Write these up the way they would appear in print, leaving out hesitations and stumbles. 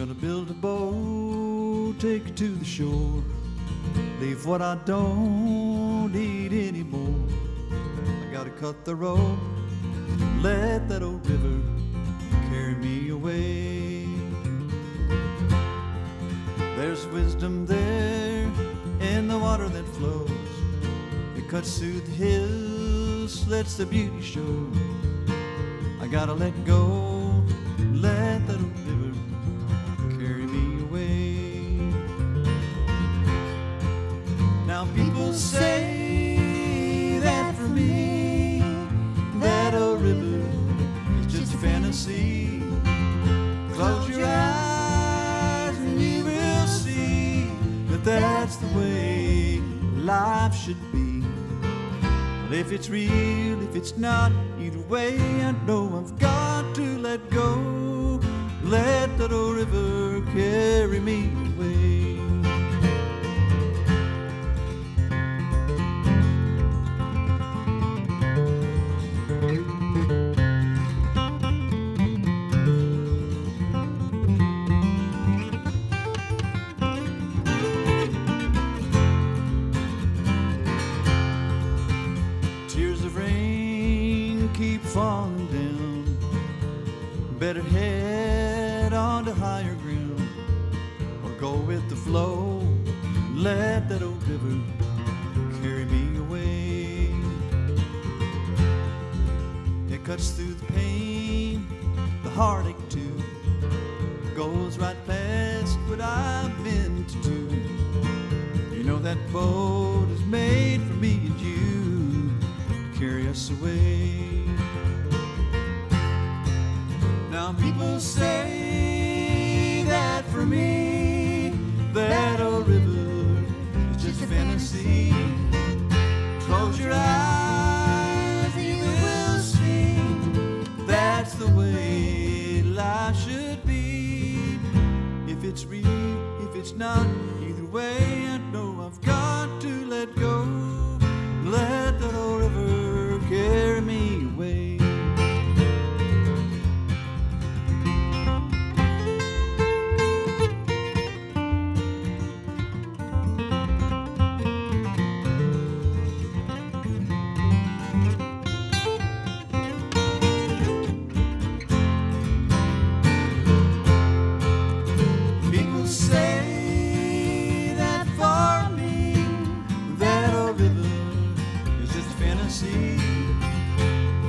gonna build a boat, take it to the shore, leave what I don't eat anymore. I gotta cut the rope, let that old river carry me away. There's wisdom there in the water that flows. It cuts through the hills, lets the beauty show. I gotta let go, let that old river carry me away. Now people say that for me, that old river is just a fantasy. Close your eyes and you will see that that's the way life should be. Well, if it's real, if it's not, either way I know I've got to let go. Let that old river carry me away. Falling down, better head on to higher ground, or go with the flow, let that old river carry me away. It cuts through the pain, the heartache too, goes right past what I've been to do. You know that boat is made for me and you, to carry us away. Now people say that for me, that old river is just a fantasy. Close your eyes and you will see that's the way life should be. If it's real, if it's not, either way I know I've got to let go. Let that old river carry me away.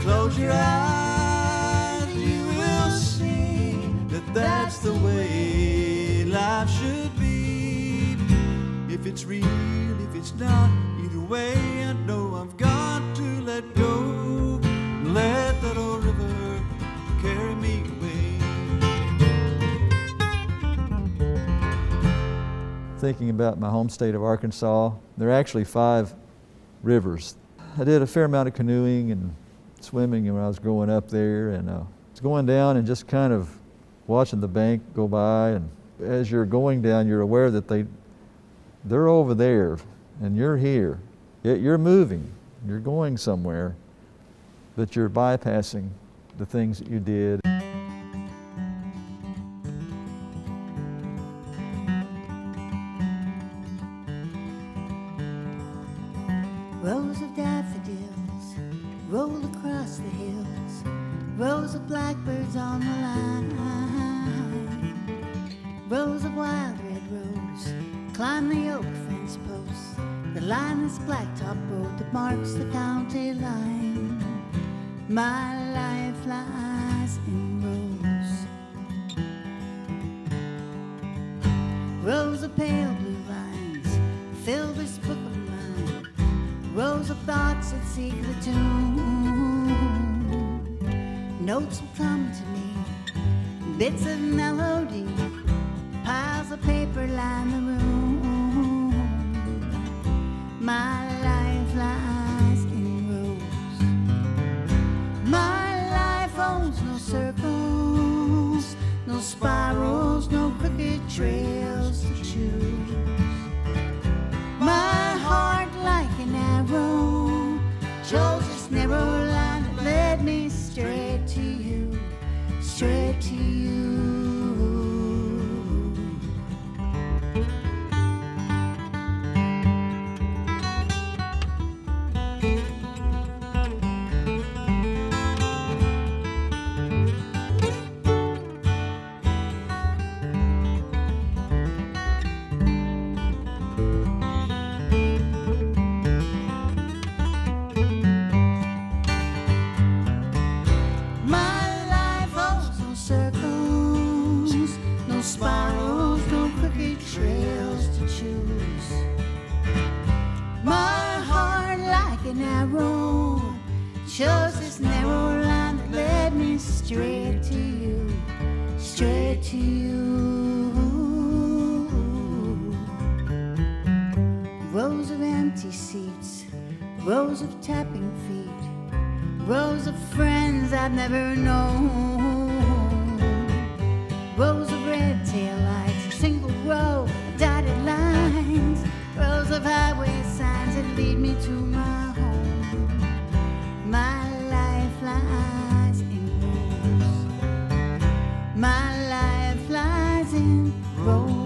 Close your eyes, you will see that that's the way life should be. If it's real, if it's not, either way I know I've got to let go. Let that old river carry me away. Thinking about my home state of Arkansas, there are actually 5 rivers. I did a fair amount of canoeing and swimming when I was growing up there, and I was going down and just kind of watching the bank go by, and as you're going down you're aware that they're over there and you're here. Yet you're moving, you're going somewhere, but you're bypassing the things that you did. Rows of daffodils roll across the hills, rows of blackbirds on the line, rows of wild red rose climb the oak fence posts, the lineless blacktop road that marks the county line. My life lies in rows, rows of pale blue lines fill this book of mine, rows of thoughts that seek the tune. Notes will come to me, bits of melody, piles of paper line the room. My life lies in rows. My life owns no circles, no spirals, no crooked trails to choose. My heart like an arrow chose this narrow line that led me straight to you, straight to you. and arrow chose this narrow line that led me straight to you, straight to you. Rows of empty seats, rows of tapping feet, rows of friends I've never known, rows of red tail lights, a single row of dotted lines, rows of highway signs that lead me to my home. My life lies in rows. My life lies in rows.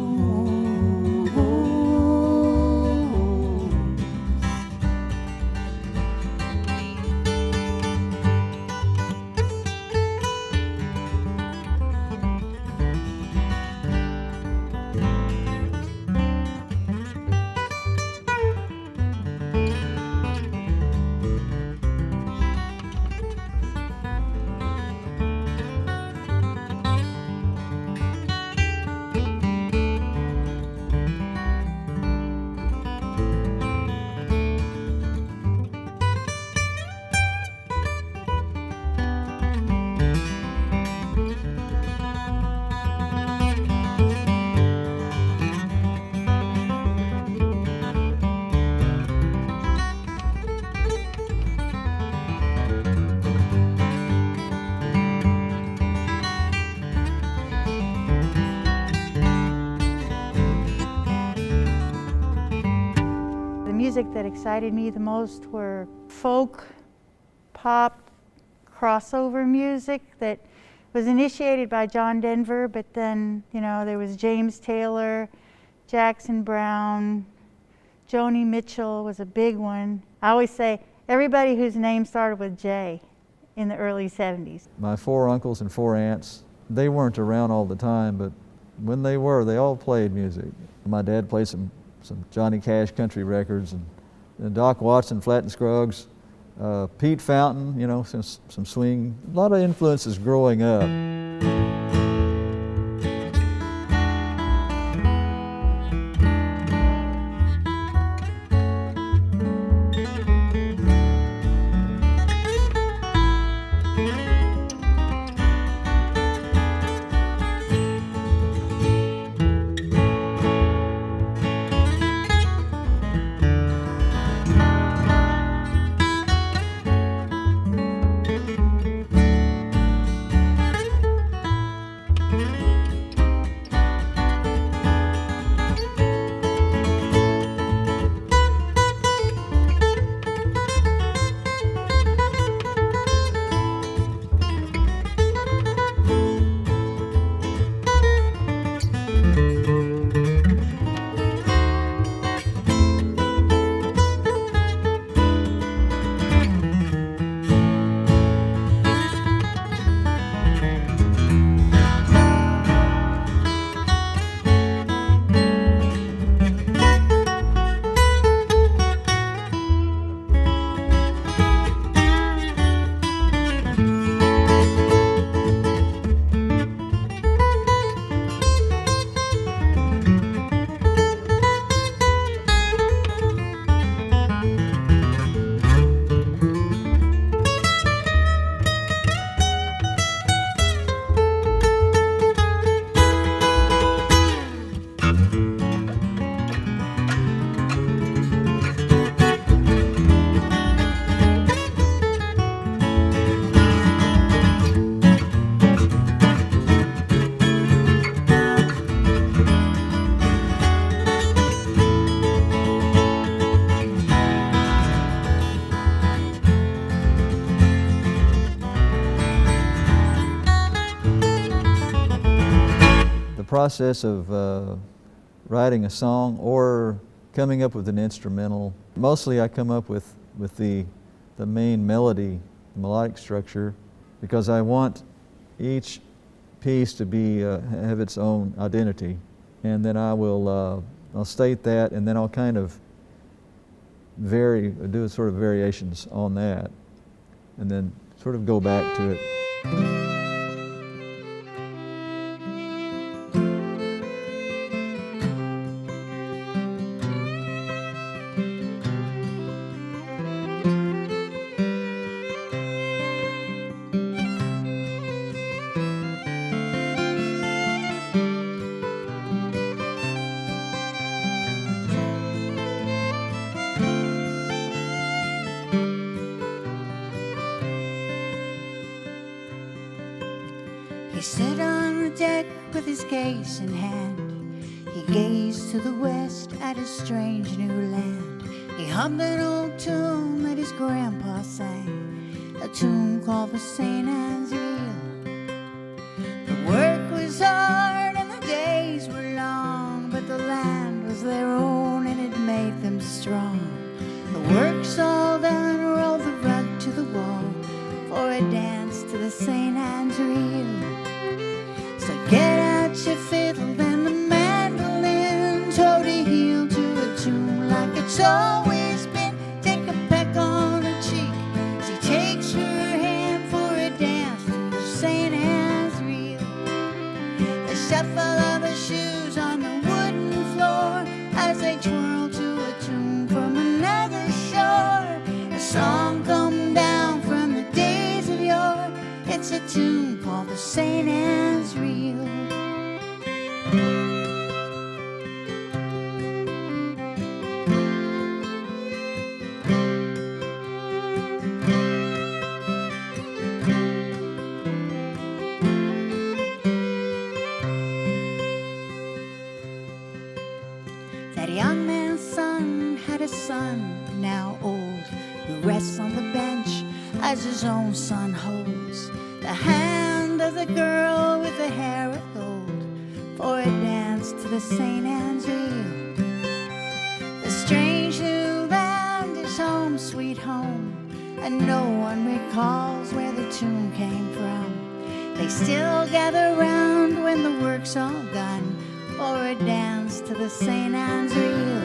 Music that excited me the most were folk, pop, crossover music that was initiated by John Denver, but then, you know, there was James Taylor, Jackson Browne, Joni Mitchell was a big one. I always say everybody whose name started with J in the early 70s. My 4 uncles and 4 aunts, they weren't around all the time, but when they were, they all played music. My dad played some Johnny Cash country records, and Doc Watson, Flatt and Scruggs, Pete Fountain, you know, some swing. A lot of influences growing up. Process of writing a song or coming up with an instrumental. Mostly I come up with the main melody, melodic structure, because I want each piece to be have its own identity, and then I'll state that, and then I'll kind of do sort of variations on that, and then sort of go back to it. He stood on the deck with his case in hand. He gazed to the west at a strange new land. He hummed an old tune that his grandpa sang, a tune called the St. Anne's Reel. The work was hard and the days were long, but the land was their own and it made them strong. The work's all done, roll the rug to the wall for a dance to the St. Anne's Reel. So get out your fiddle and the mandolin, toe to heel to a tune like it's always been. Take a peck on her cheek, she takes her hand for a dance to the St. Anne's Reel. The shuffle of her shoes on the wooden floor as they twirl to a tune from another shore. A song come down from the days of yore. It's a tune called the St. Anne's Reel. That young man's son had a son, now old, who rests on the bench as his own son holds the hand of the girl with the hair of gold for a dance to the St. Anne's Reel. The strange new land is home, sweet home, and no one recalls where the tune came from. They still gather round when the work's all done for a dance to the St. Anne's Reel.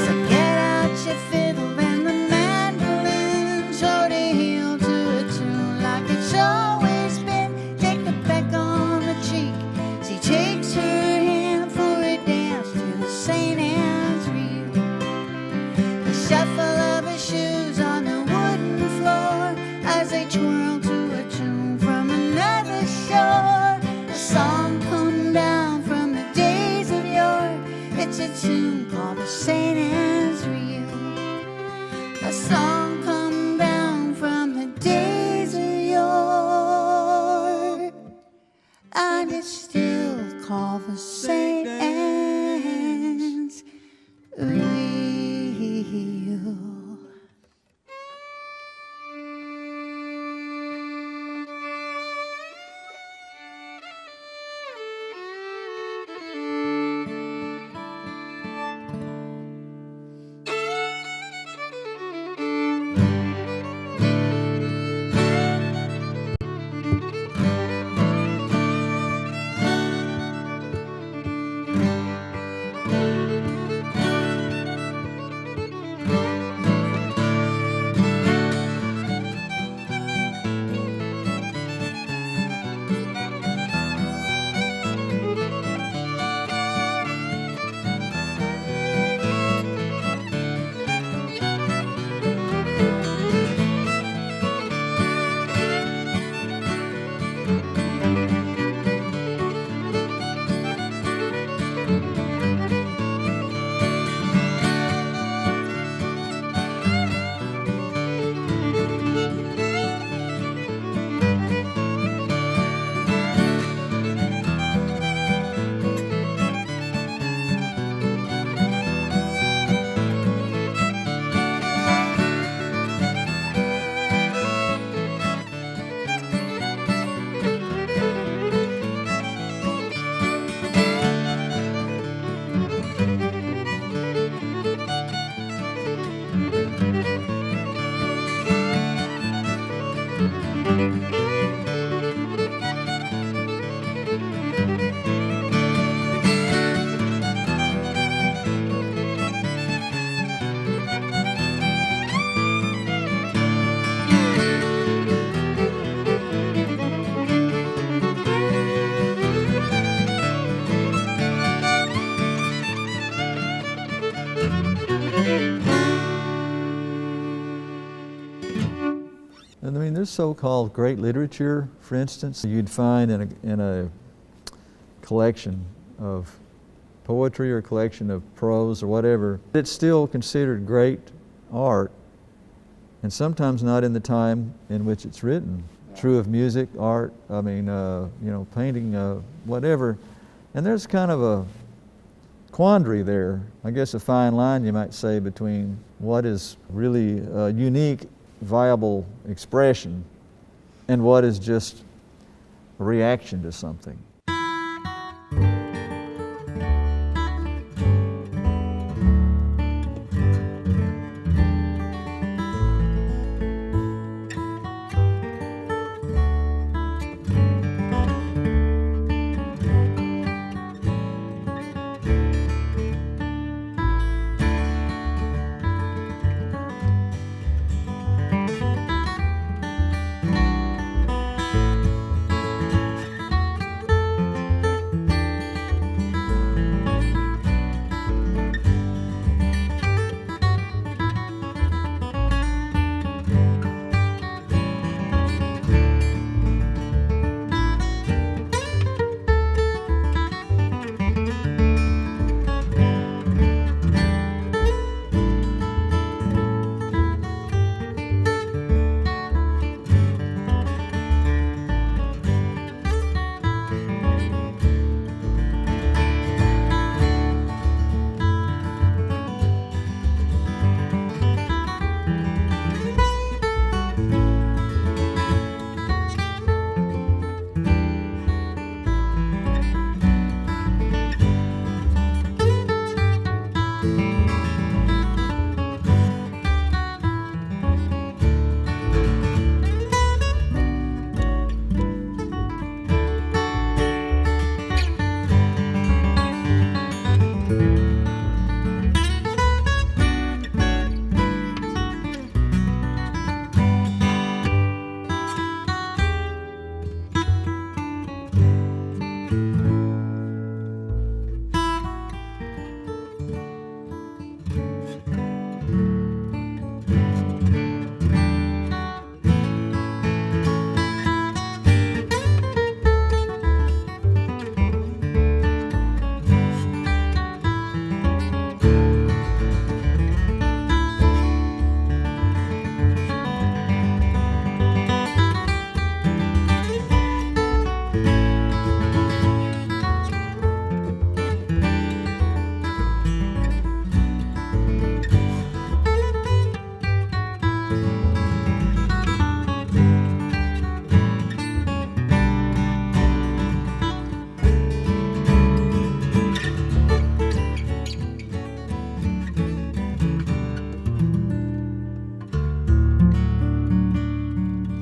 So get out your fiddle and the mandolin, toe to heel to a tune like it's always been. Take a peck on the cheek, she takes her hand for a dance to the St. Anne's Reel. The shuffle of her shoes on the wooden floor as they twirl to a tune from another shore. A song come down from the days of yore. It's a tune called the St. Anne's Reel. A song come down from the days of yore, and it's still called the St. Anne's Reel. And I mean, there's so-called great literature, for instance, you'd find in a collection of poetry or a collection of prose or whatever, it's still considered great art, and sometimes not in the time in which it's written. true of music, art, I mean, you know, painting, whatever. And there's kind of a quandary there, I guess a fine line you might say, between what is really a unique, viable expression and what is just a reaction to something.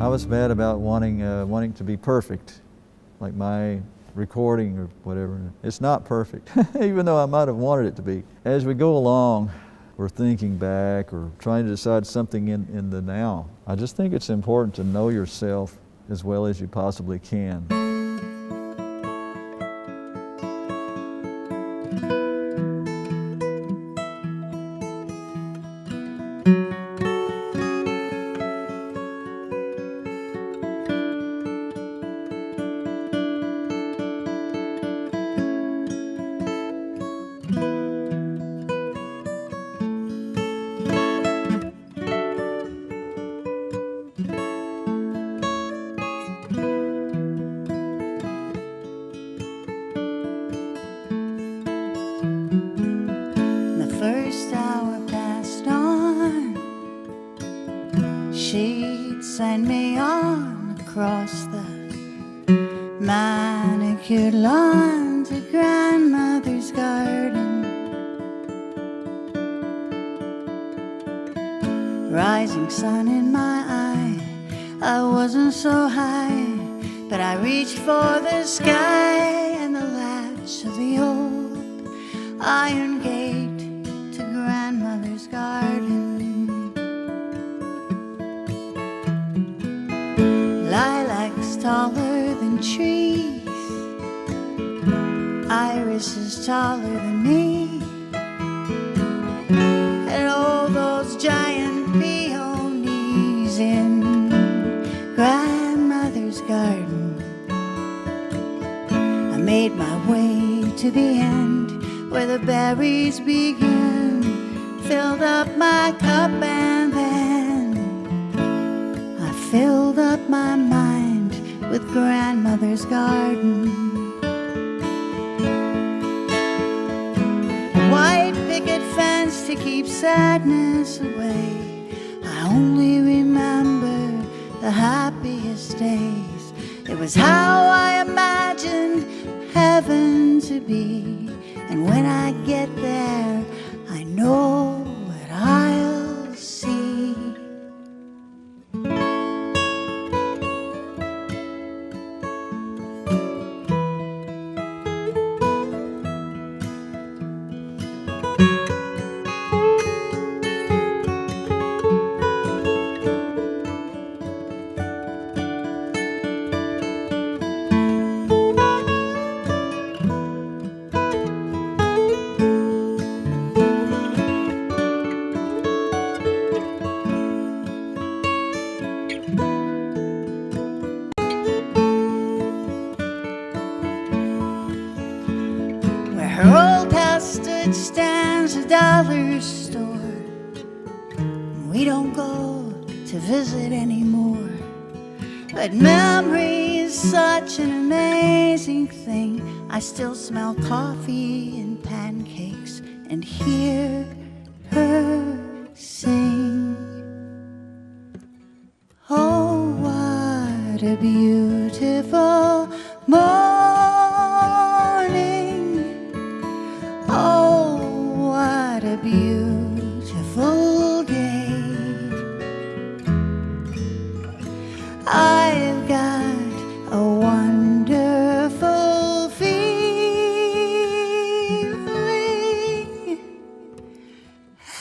I was bad about wanting to be perfect, like my recording or whatever. It's not perfect, even though I might have wanted it to be. As we go along, we're thinking back or trying to decide something in the now. I just think it's important to know yourself as well as you possibly can. First hour passed on, she'd send me on across the manicured lawn to grandmother's garden. Rising sun in my eye, I wasn't so high, but I reached for the sky and the latch of the old iron gate to grandmother's garden. Lilacs taller than trees, irises taller than me, and all those giant peonies in grandmother's garden. I made my way to the end where the berries begin, filled up my cup, and then I filled up my mind with grandmother's garden. White picket fence to keep sadness away. I only remember the happiest days. It was how I imagined heaven to be. And when I get there, I know what I'll see. Stands a dollar store. We don't go to visit anymore, but memory is such an amazing thing. I still smell coffee and pancakes and hear her sing. Oh, what a beautiful morning. A beautiful day. I've got a wonderful feeling.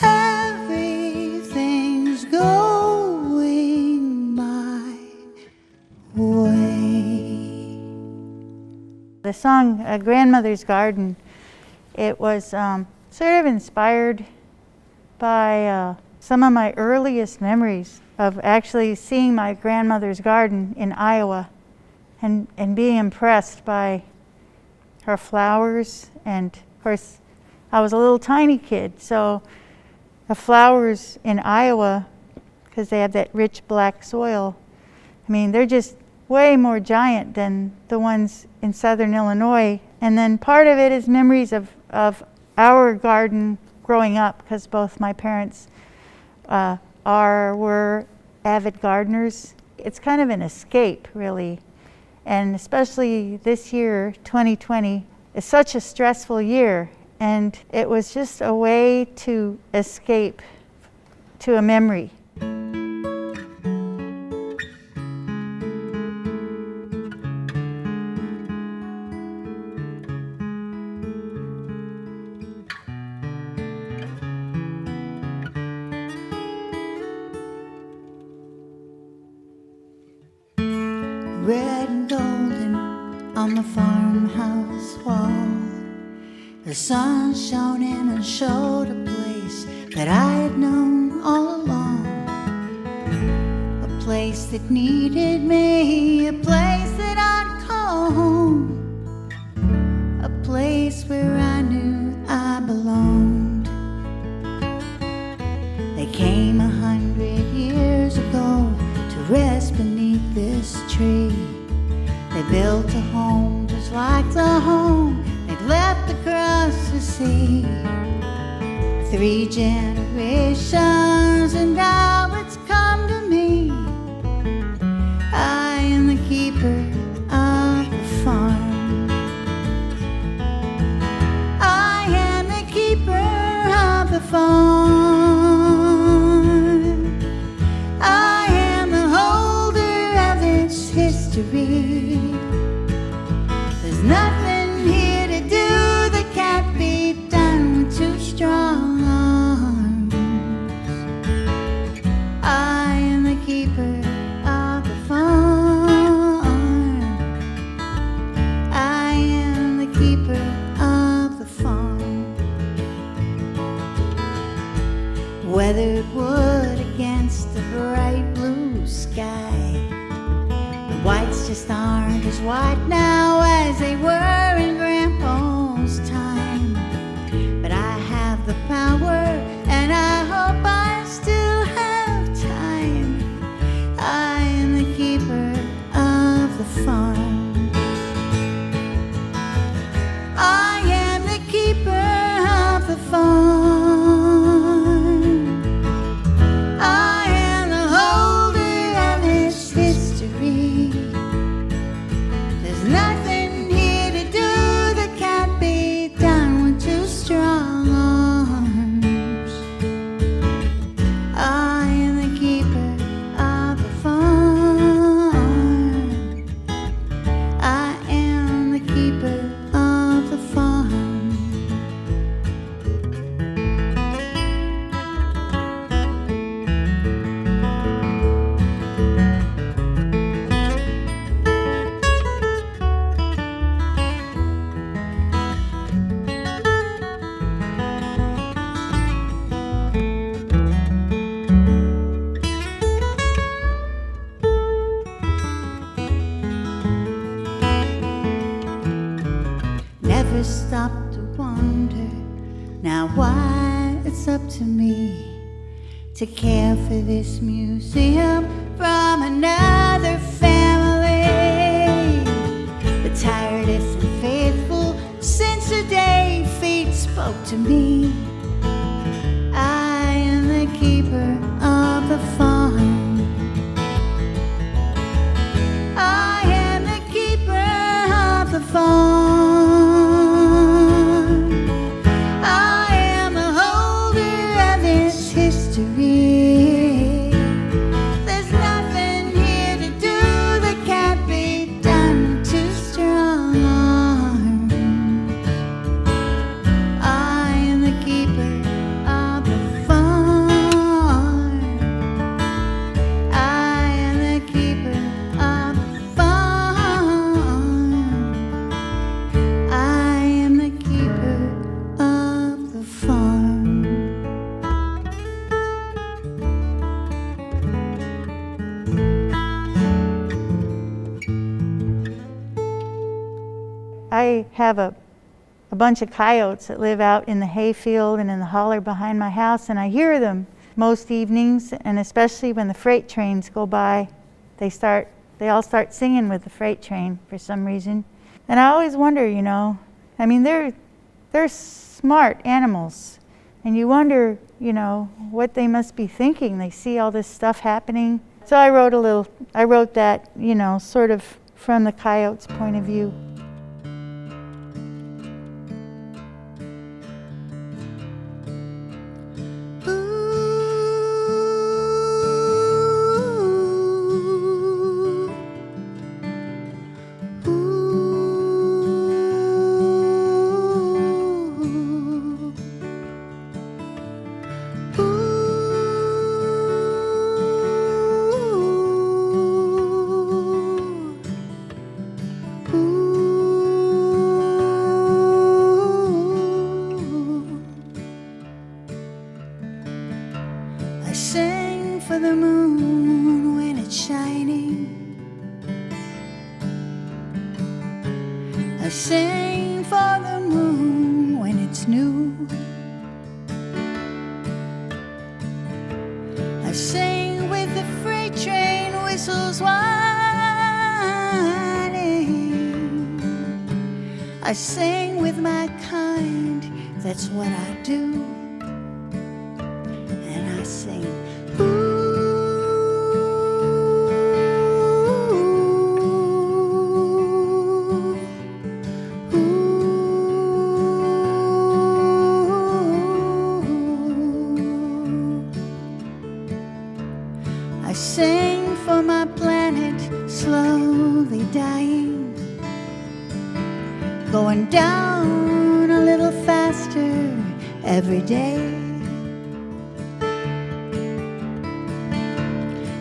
Everything's going my way. The song Grandmother's Garden, it was sort of inspired by some of my earliest memories of actually seeing my grandmother's garden in Iowa and being impressed by her flowers. And of course, I was a little tiny kid, so the flowers in Iowa, because they have that rich black soil, I mean, they're just way more giant than the ones in southern Illinois. And then part of it is memories of our garden growing up, because both my parents were avid gardeners. It's kind of an escape, really. And especially this year, 2020, is such a stressful year. And it was just a way to escape to a memory. Red and golden on the farmhouse wall. The sun shone in and showed a place that I had known all along. A place that needed me, a place that I'd call home. A place where I knew I belonged. They came 100 years ago to rest beneath this tree. They built a home just like the home they'd left across the sea. 3 generations and now it's come to me. I am the keeper of the farm. I am the keeper of the farm. I am the holder of its history. There's nothing here to do that can't be done with 2 strong arms. I am the keeper of the farm. I am the keeper of the farm. Weathered wood against the bright blue sky. The whites just aren't as white now as they were in Grandpa's time. But I have the power and I hope I still have time. I am the keeper of the farm. ever stop to wonder now why it's up to me to care for this museum from another family? The tireless and faithful since the day fate spoke to me. I am the keeper of the farm. I am the keeper of the farm. I am the holder of this history. There's nothing here to do that can't be done to strong arms. I am the keeper of the farm. I am the keeper of the farm. I am the keeper of the farm. I have a bunch of coyotes that live out in the hayfield and in the holler behind my house, and I hear them most evenings, and especially when the freight trains go by, they all start singing with the freight train for some reason. And I always wonder, you know, I mean, they're smart animals, and you wonder, you know, what they must be thinking. They see all this stuff happening. So I wrote that, you know, sort of from the coyote's point of view. I sing for the moon when it's shining. I sing for the moon when it's new. I sing with the freight train whistles whining. I sing with my kind, that's what I do. And I sing, ooh. I sing for my planet slowly dying, going down a little faster every day.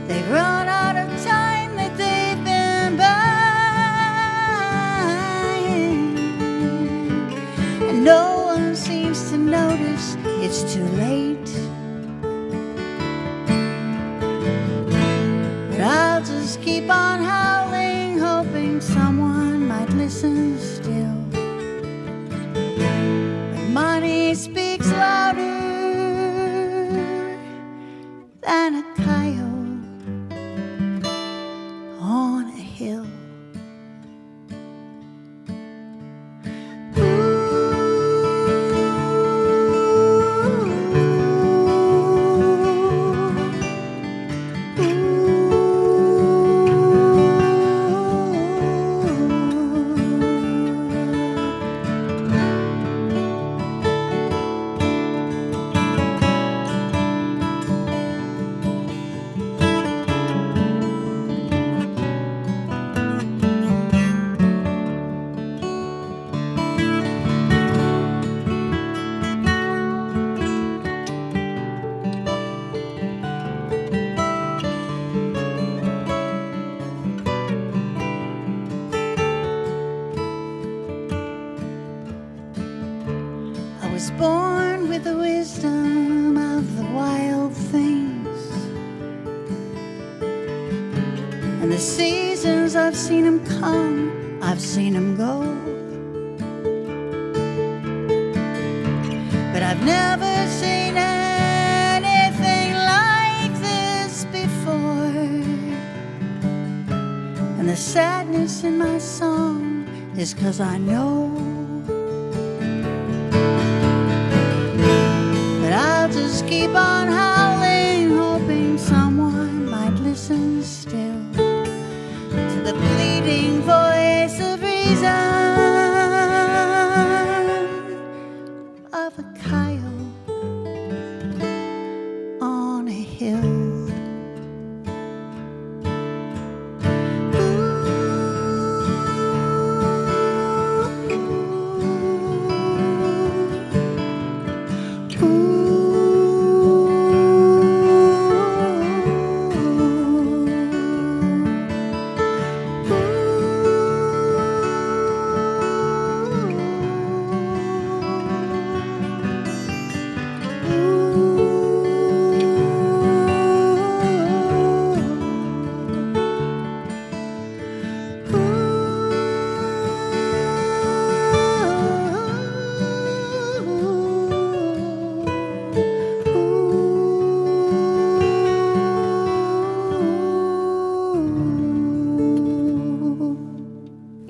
They've run out of time that they've been buying, and no one seems to notice it's too late. But I'll just keep on howling, hoping someone might listen still. But money speaks louder than a coyote on a hill. I was born with the wisdom of the wild things, and the seasons I've seen them come, I've seen them go. I've never seen anything like this before. And the sadness in my song is 'cause I know that I'll just keep on howling, hoping someone might listen still to the pleading voice of reason of a coyote on a hill.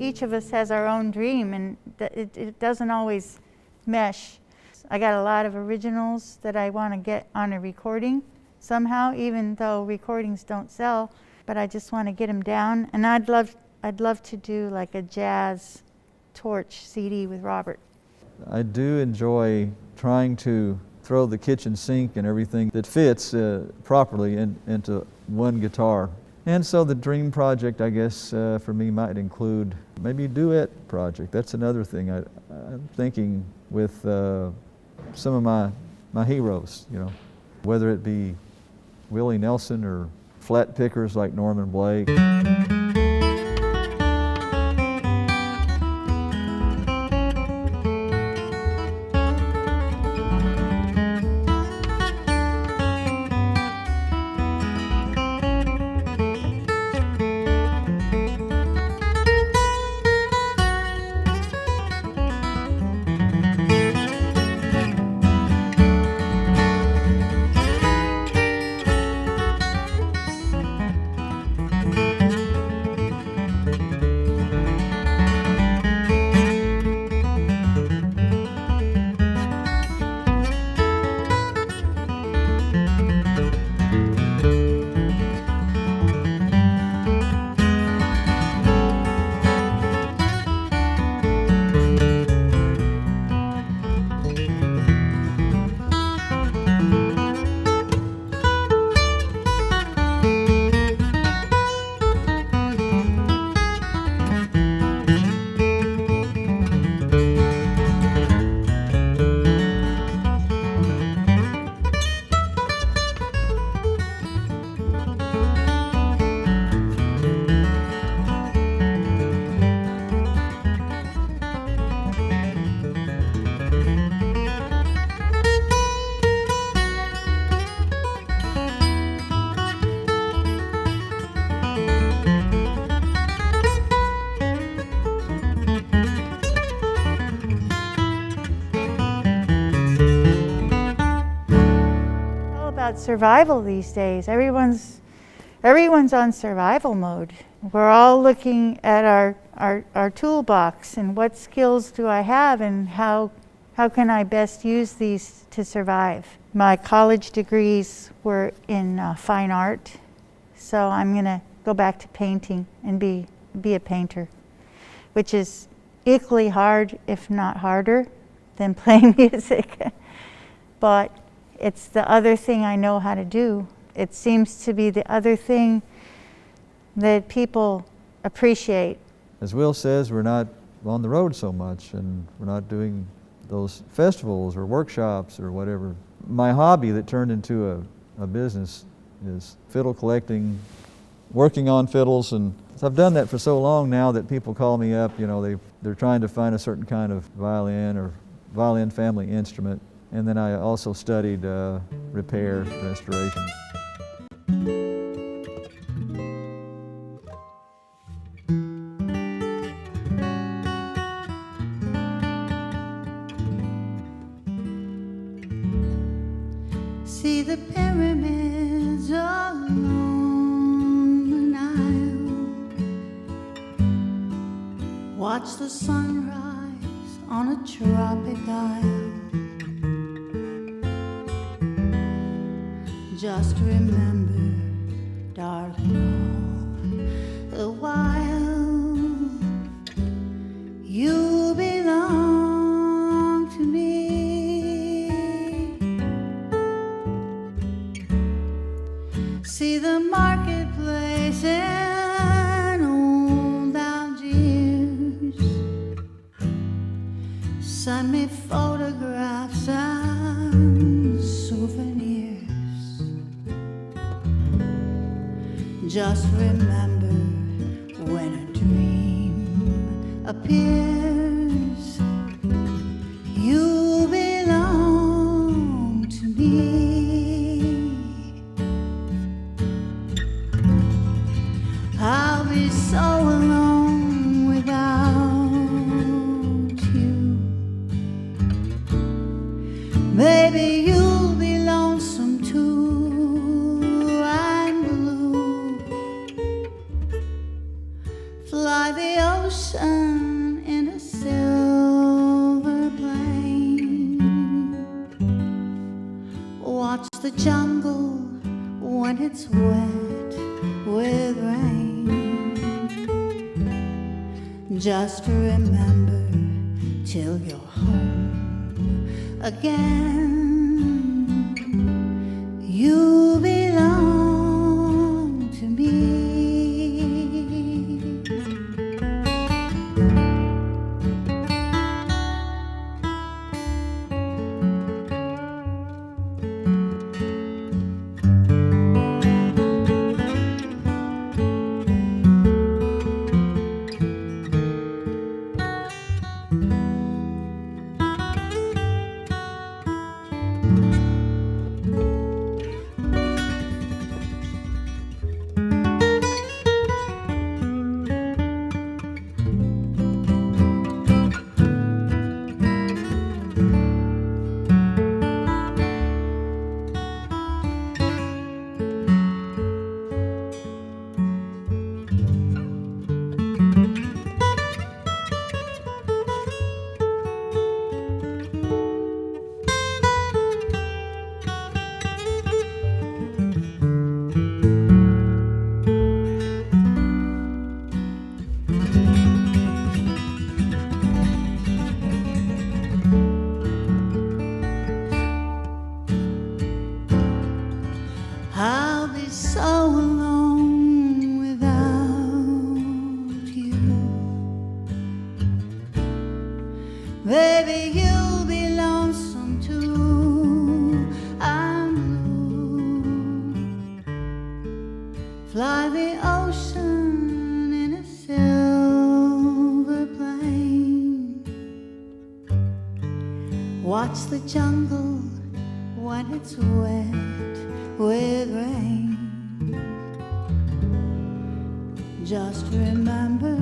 Each of us has our own dream, and it doesn't always mesh. I got a lot of originals that I want to get on a recording somehow, even though recordings don't sell, but I just want to get them down. And I'd love to do like a jazz torch CD with Robert. I do enjoy trying to throw the kitchen sink and everything that fits properly into one guitar. And so the dream project, I guess, for me might include maybe a duet project. That's another thing I'm thinking with some of my heroes, you know, whether it be Willie Nelson or flat pickers like Norman Blake. Survival these days. Everyone's on survival mode. We're all looking at our toolbox and what skills do I have and how can I best use these to survive. My college degrees were in fine art, so I'm gonna go back to painting and be a painter, which is equally hard, if not harder, than playing music. But it's the other thing I know how to do. It seems to be the other thing that people appreciate. As Will says, we're not on the road so much, and we're not doing those festivals or workshops or whatever. My hobby that turned into a business is fiddle collecting, working on fiddles, and so I've done that for so long now that people call me up, you know, they're trying to find a certain kind of violin or violin family instrument. And then I also studied repair, restoration. See the pyramids along the Nile. Watch the sunrise on a tropic isle. Just remember, darling, all the while you belong to me. See the marketplace in old Algiers. Send me photographs and souvenirs. Just remember, when a dream appears, you belong to me. I'll be so alone without you. Maybe you'll be lonesome too, and blue. Fly the ocean in a silver plane. Watch the jungle when it's wet with rain. Just remember, till you're home again, you belong to me. I'll be so alone without you. Baby, you'll be lonesome too. I'm blue. Fly the ocean in a silver plane. Watch the jungle when it's wet with rain. Just remember,